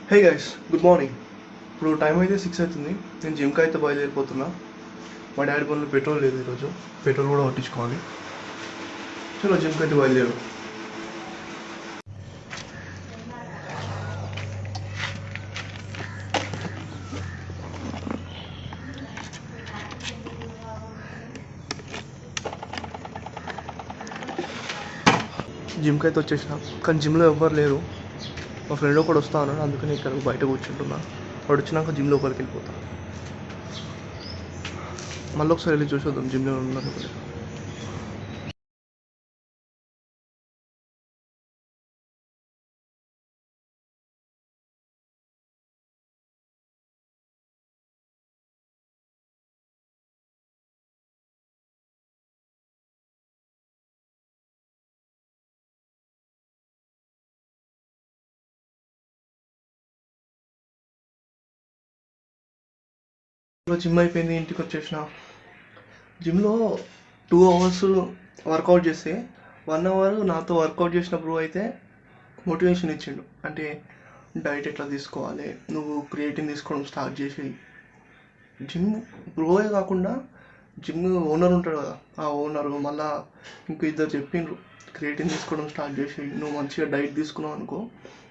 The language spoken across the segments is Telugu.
Hey guys, good morning. ఇప్పుడు టైం అయితే 6 అవుతుంది. నేను జిమ్కి అయితే బయలుదేరిపోతున్నా. మా డాడీ బండ్లో పెట్రోల్ లేదు ఈరోజు. పెట్రోల్ కూడా పట్టించుకోవాలి. చలో జిమ్కి అయితే బయలుదేరు. జిమ్కి అయితే వచ్చేసిన, కానీ జిమ్లో ఎవ్వరు లేరు. మా ఫ్రెండ్ ఒకడు వస్తా అన్నాడు, అందుకని ఇక్కడ బయట కూర్చుంటున్నా. వాడు వచ్చినాక జిమ్ లోపలికి వెళ్ళిపోతా. మళ్ళీ ఒకసారి వెళ్ళి చూసొద్దాం జిమ్లో ఉన్నాను. జిమ్ అయిపోయింది, ఇంటికి వచ్చేసిన. జిమ్లో 2 అవర్స్ వర్కౌట్ చేస్తే 1 అవర్ నాతో వర్కౌట్ చేసిన బ్రో అయితే మోటివేషన్ ఇచ్చిండు. అంటే డైట్ ఎట్లా తీసుకోవాలి, నువ్వు క్రియేటిన్ తీసుకోవడం స్టార్ట్ చేసి. జిమ్ బ్రోయే కాకుండా జిమ్ ఓనర్ ఉంటాడు కదా, ఆ ఓనరు మళ్ళా ఇంకో ఇద్దరు చెప్పిండ్రు, క్రియేటిన్ తీసుకోవడం స్టార్ట్ చేసి నువ్వు మంచిగా డైట్ తీసుకున్నావు అనుకో,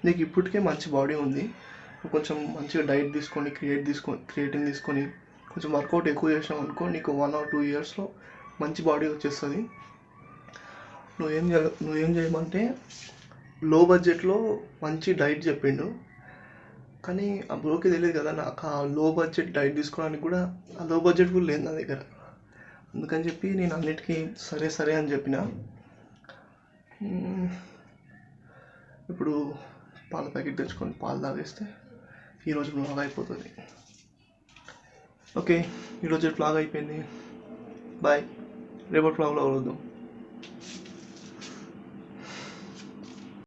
నీకు ఇప్పటికే మంచి బాడీ ఉంది, నువ్వు కొంచెం మంచిగా డైట్ తీసుకొని క్రియేటిన్ తీసుకొని కొంచెం వర్కౌట్ ఎక్కువ చేసావు అనుకో, నీకు 1 or 2 ఇయర్స్లో మంచి బాడీ వచ్చేస్తుంది. నువ్వేం చేయమంటే లో బడ్జెట్లో మంచి డైట్ చెప్పిండు. కానీ ఆ బ్రోకి తెలియదు కదా, నాకు ఆ లో బడ్జెట్ డైట్ తీసుకోవడానికి కూడా ఆ లో బడ్జెట్ కూడా లేదు నా దగ్గర. అందుకని చెప్పి నేను అన్నిటికీ సరే సరే అని చెప్పిన. ఇప్పుడు పాల ప్యాకెట్ తెచ్చుకొని పాలు తాగేస్తే ఈరోజు బ్లాగ్ అయిపోతుంది. ఓకే, ఈరోజు బ్లాగ్ అయిపోయింది. బాయ్. రేపటి బ్లాగ్లో కలుద్దాం.